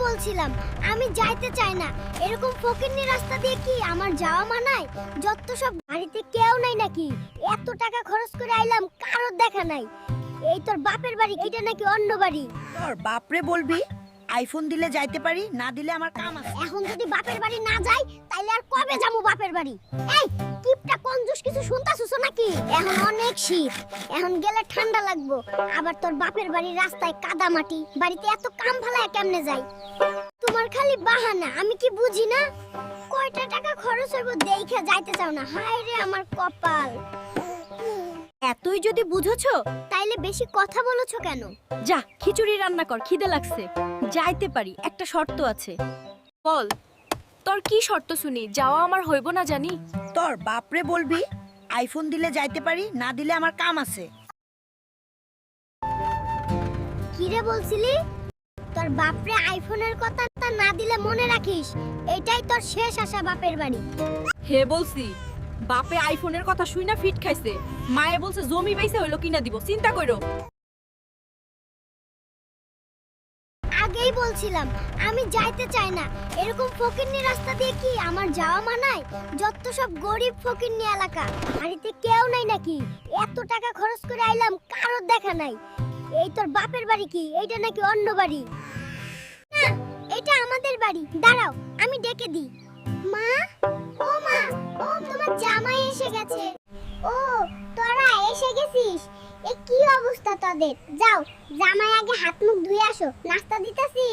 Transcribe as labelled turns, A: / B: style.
A: বলছিলাম আমি যাইতে চাই না। এরকম ফকিন্নি রাস্তা দিয়ে কি আমার যাওয়া মানায়? যত সব বাড়িতে কেউ নাই নাকি? এত টাকা খরচ করে আইলাম, কারোর দেখা নাই। এই তোর বাপের বাড়ি কিটা নাকি অন্য বাড়ি?
B: তোর বাপরে বলবি আইফোন দিলে যাইতে পারি, না দিলে আমার কাম আছে।
A: এখন যদি বাপের বাড়ি না যাই তাইলে আর কবে যাবো বাপের বাড়ি? এই কিপটা কঞ্জুস কিছু শুনতাছস নাকি? এখন অনেক শীত, এখন গেলে ঠান্ডা লাগবো। আবার তোর বাপের বাড়ির রাস্তায় কাদা মাটি, বাড়িতে এত কাম ফালায় কেমনে যাই? তোমার খালি বাহানা, আমি কি বুঝি না? কয়টা টাকা খরচ হইব দেইখা যাইতে চাও না। হায় রে আমার কপাল।
C: এতই যদি বুঝছো
A: তাইলে বেশি কথা বলছো কেন?
C: যা খিচুড়ি রান্না কর, খিদে লাগছে। যাইতে পারি, একটা শর্ত আছে। বল, তোর কি শর্ত শুনি? যাওয়া আমার হইব না জানি।
B: তোর বাপরে বলবি আইফোন দিলে যাইতে পারি, না দিলে আমার কাম আছে।
A: কি রে বলছিলি? তোর বাপরে আইফোনের কথা না দিলে মনে রাখিস, এটাই তোর শেষ আশা বাপের বাড়ি।
C: হে বলছি, বাপে আইফোনের কথা শুই না ফিট খাইছে। মায়ে বলছে জমি পাইছে হইলো কিনা দিব, চিন্তা কইরো।
A: আগেই বলছিলাম আমি যাইতে চাই না। এরকম ফকিন্নি রাস্তা দিয়ে কি আমার যাওয়া মানায়? যত সব গরিব ফকিন্নি এলাকা, বাড়িতে কেউ নাই নাকি? এত টাকা খরচ করে আইলাম, কারোর দেখা নাই। এই তোর বাপের বাড়ি কি এইটা নাকি অন্য বাড়ি? না, এটা আমাদের বাড়ি। দাঁড়াও, আমি ডেকে দিই। মা, ও মা, ও তোমার জামাই এসে গেছে। ও তোরা এসে গেছিস? এ কি অবস্থা তোদের? যাও, জামাই আগে হাত মুখ ধুয়ে আসো, নাস্তা দিতেছি।